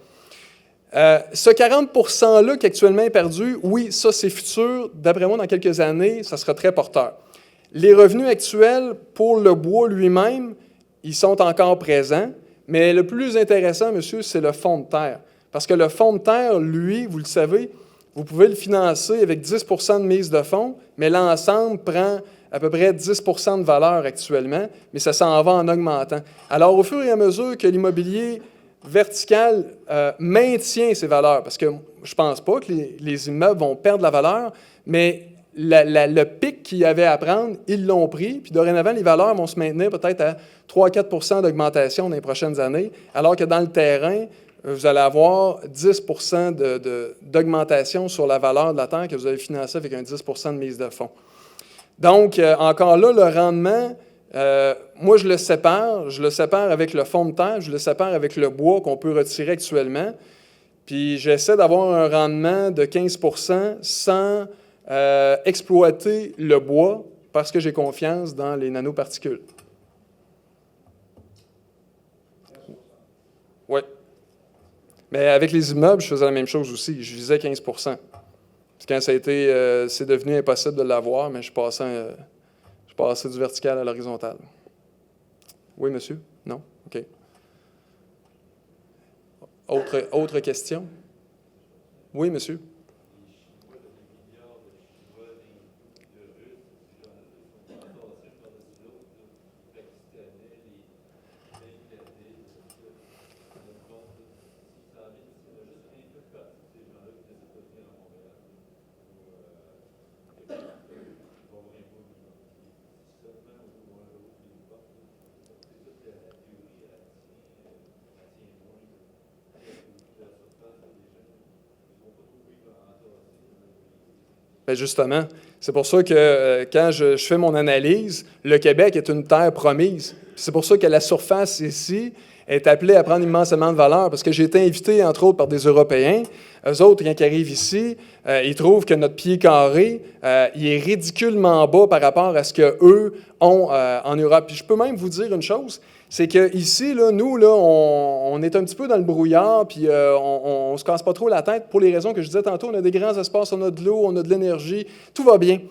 [SPEAKER 2] Ce 40 % qui actuellement est perdu, oui, ça c'est futur. D'après moi, dans quelques années, ça sera très porteur. Les revenus actuels pour le bois lui-même, ils sont encore présents, mais le plus intéressant, monsieur, c'est le fond de terre. Parce que le fond de terre, lui, vous le savez, vous pouvez le financer avec 10 % de mise de fonds, mais l'ensemble prend à peu près 10 % de valeur actuellement, mais ça s'en va en augmentant. Alors, au fur et à mesure que l'immobilier vertical maintient ses valeurs, parce que je ne pense pas que les immeubles vont perdre la valeur, mais le pic qu'il y avait à prendre, ils l'ont pris, puis dorénavant, les valeurs vont se maintenir peut-être à 3-4 % d'augmentation dans les prochaines années, alors que dans le terrain, vous allez avoir 10 % d'augmentation sur la valeur de la terre que vous avez financée avec un 10 % de mise de fonds. Donc, encore là, le rendement, moi, je le sépare avec le fond de terre, je le sépare avec le bois qu'on peut retirer actuellement, puis j'essaie d'avoir un rendement de 15 % sans exploiter le bois parce que j'ai confiance dans les nanoparticules. Oui. Mais avec les immeubles, je faisais la même chose aussi. Je visais 15 %. Puis quand ça a été, c'est devenu impossible de l'avoir, mais je passais du vertical à l'horizontal. Oui, monsieur? Non? OK. Autre question? Oui, monsieur? Bien justement, c'est pour ça que quand je fais mon analyse, le Québec est une terre promise. C'est pour ça que la surface ici est appelée à prendre immensément de valeur, parce que j'ai été invité, entre autres, par des Européens. Eux autres, quand ils arrivent ici, ils trouvent que notre pied carré, il est ridiculement bas par rapport à ce qu'eux ont en Europe. Puis je peux même vous dire une chose, c'est qu'ici, là, nous, là, on est un petit peu dans le brouillard, puis on ne se casse pas trop la tête pour les raisons que je disais tantôt. On a des grands espaces, on a de l'eau, on a de l'énergie, tout va bien.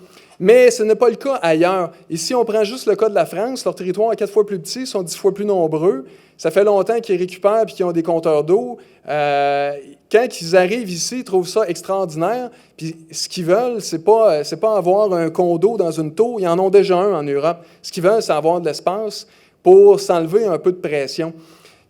[SPEAKER 2] Mais ce n'est pas le cas ailleurs. Ici, on prend juste le cas de la France. Leur territoire est 4 fois plus petit, ils sont 10 fois plus nombreux. Ça fait longtemps qu'ils récupèrent et qu'ils ont des compteurs d'eau. Quand ils arrivent ici, ils trouvent ça extraordinaire. Puis ce qu'ils veulent, c'est pas avoir un condo dans une tour. Ils en ont déjà un en Europe. Ce qu'ils veulent, c'est avoir de l'espace pour s'enlever un peu de pression.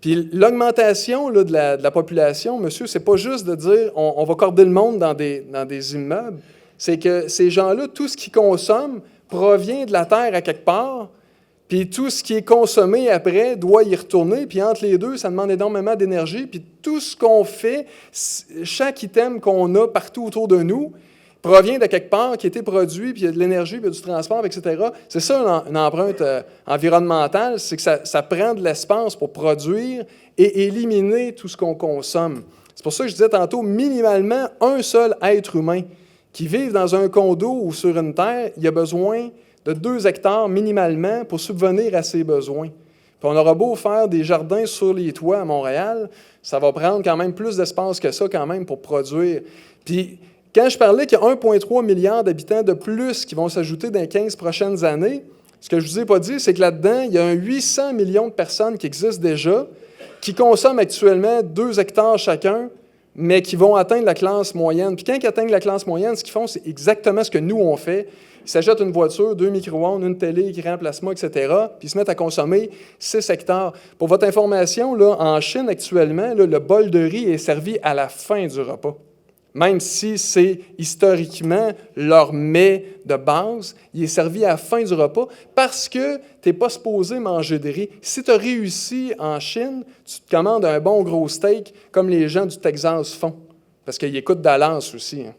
[SPEAKER 2] Puis l'augmentation là, de la population, monsieur, c'est pas juste de dire on va corder le monde dans des immeubles. C'est que ces gens-là, tout ce qu'ils consomment provient de la terre à quelque part, puis tout ce qui est consommé après doit y retourner, puis entre les deux, ça demande énormément d'énergie, puis tout ce qu'on fait, chaque item qu'on a partout autour de nous, provient de quelque part, qui a été produit, puis il y a de l'énergie, puis il y a du transport, etc. C'est ça une empreinte environnementale, c'est que ça prend de l'espace pour produire et éliminer tout ce qu'on consomme. C'est pour ça que je disais tantôt, minimalement, un seul être humain qui vive dans un condo ou sur une terre, il a besoin de 2 hectares minimalement pour subvenir à ses besoins. Puis on aura beau faire des jardins sur les toits à Montréal, ça va prendre quand même plus d'espace que ça quand même pour produire. Puis quand je parlais qu'il y a 1,3 milliard d'habitants de plus qui vont s'ajouter dans les 15 prochaines années, ce que je ne vous ai pas dit, c'est que là-dedans, il y a 800 millions de personnes qui existent déjà, qui consomment actuellement 2 hectares chacun, mais qui vont atteindre la classe moyenne. Puis quand ils atteignent la classe moyenne, ce qu'ils font, c'est exactement ce que nous, on fait. Ils s'achètent une voiture, 2 micro-ondes, une télé, écran plasma, etc., puis ils se mettent à consommer 6 hectares. Pour votre information, là, en Chine, actuellement, là, le bol de riz est servi à la fin du repas. Même si c'est historiquement leur mets de base, il est servi à la fin du repas parce que tu n'es pas supposé manger de riz. Si tu as réussi en Chine, tu te commandes un bon gros steak comme les gens du Texas font, parce qu'ils écoutent Dallas aussi. Hein.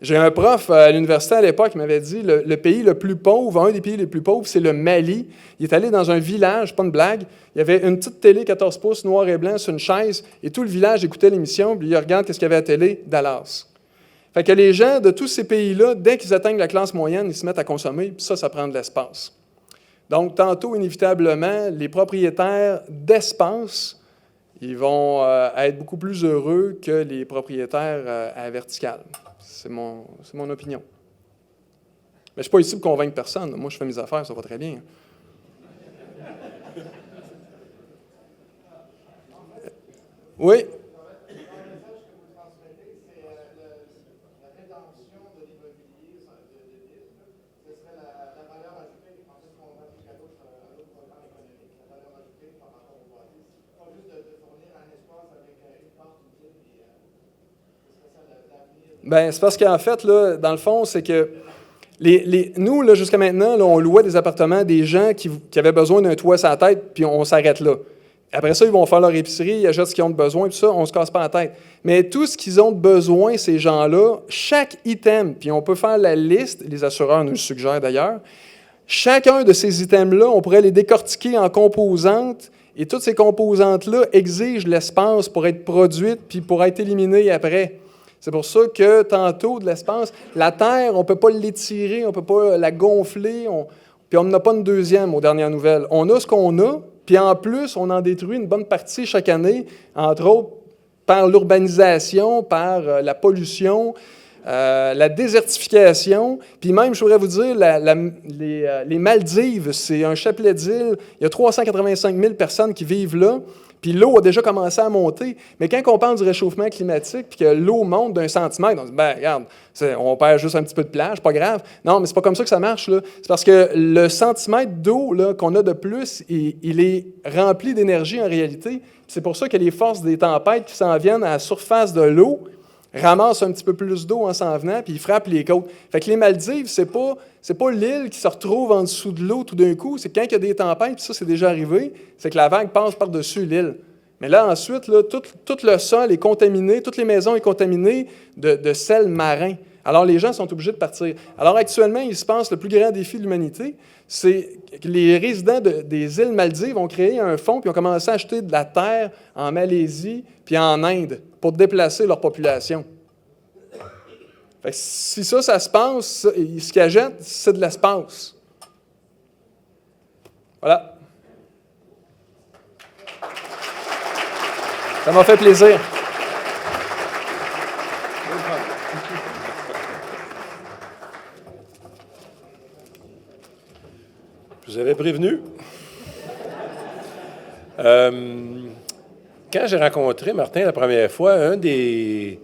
[SPEAKER 2] J'ai un prof à l'université à l'époque qui m'avait dit le pays le plus pauvre, un des pays les plus pauvres, c'est le Mali. Il est allé dans un village, pas une blague, il y avait une petite télé 14 pouces noir et blanc sur une chaise et tout le village écoutait l'émission, puis il regarde qu'est-ce qu'il y avait à la télé, Dallas. Fait que les gens de tous ces pays-là, dès qu'ils atteignent la classe moyenne, ils se mettent à consommer, puis ça prend de l'espace. Donc, tantôt, inévitablement, les propriétaires d'espace, ils vont être beaucoup plus heureux que les propriétaires à verticale. C'est mon opinion. Mais je ne suis pas ici pour convaincre personne. Moi, je fais mes affaires, ça va très bien. Oui? Bien, c'est parce qu'en fait, là, dans le fond, c'est que nous, là, jusqu'à maintenant, là, on louait des appartements à des gens qui avaient besoin d'un toit sur la tête, puis on s'arrête là. Après ça, ils vont faire leur épicerie, ils achètent ce qu'ils ont besoin, puis ça, on ne se casse pas la tête. Mais tout ce qu'ils ont besoin, ces gens-là, chaque item, puis on peut faire la liste, les assureurs nous le suggèrent d'ailleurs, chacun de ces items-là, on pourrait les décortiquer en composantes, et toutes ces composantes-là exigent l'espace pour être produites, puis pour être éliminées après. C'est pour ça que tantôt, de l'espace, la Terre, on ne peut pas l'étirer, on ne peut pas la gonfler, puis on n'en a pas une deuxième aux dernières nouvelles. On a ce qu'on a, puis en plus, on en détruit une bonne partie chaque année, entre autres par l'urbanisation, par la pollution, la désertification, puis même, je voudrais vous dire, les Maldives, c'est un chapelet d'îles, il y a 385 000 personnes qui vivent là, puis l'eau a déjà commencé à monter. Mais quand on parle du réchauffement climatique, puis que l'eau monte d'1 centimètre, on se dit, ben regarde, on perd juste un petit peu de plage, pas grave. Non, mais c'est pas comme ça que ça marche, là. C'est parce que le centimètre d'eau là, qu'on a de plus, il est rempli d'énergie en réalité. C'est pour ça que les forces des tempêtes qui s'en viennent à la surface de l'eau ramassent un petit peu plus d'eau en s'en venant, puis ils frappent les côtes. Fait que les Maldives, c'est pas l'île qui se retrouve en dessous de l'eau tout d'un coup, c'est quand il y a des tempêtes, puis ça, c'est déjà arrivé, c'est que la vague passe par-dessus l'île. Mais là, ensuite, là, tout le sol est contaminé, toutes les maisons sont contaminées de sel marin. Alors, les gens sont obligés de partir. Alors, actuellement, il se passe le plus grand défi de l'humanité, c'est que les résidents des îles Maldives ont créé un fonds, puis ont commencé à acheter de la terre en Malaisie, puis en Inde, pour déplacer leur population. Fait que si ça se passe, ce qu'ils achètent, c'est de l'espace. Voilà. Ça m'a fait plaisir.
[SPEAKER 1] Je vous avais prévenu. Quand j'ai rencontré Martin la première fois, un des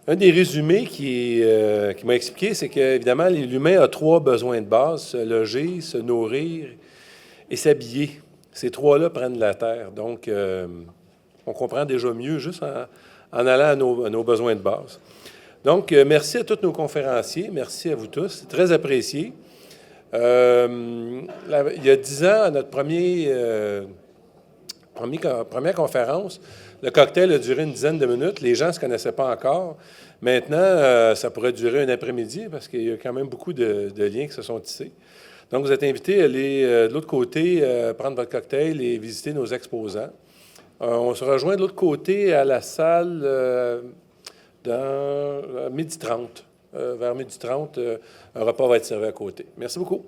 [SPEAKER 1] résumés qui m'a expliqué, c'est qu'évidemment, l'humain a 3 besoins de base, se loger, se nourrir et s'habiller. Ces 3-là prennent la terre. Donc, on comprend déjà mieux juste en allant à nos besoins de base. Donc, merci à tous nos conférenciers. Merci à vous tous. C'est très apprécié. Il y a 10 ans, à notre première conférence, Le cocktail a duré une dizaine de minutes. Les gens ne se connaissaient pas encore. Maintenant, ça pourrait durer un après-midi parce qu'il y a quand même beaucoup de liens qui se sont tissés. Donc, vous êtes invités à aller de l'autre côté, prendre votre cocktail et visiter nos exposants. On se rejoint de l'autre côté à la salle dans 12h30. Vers 12h30, un repas va être servi à côté. Merci beaucoup.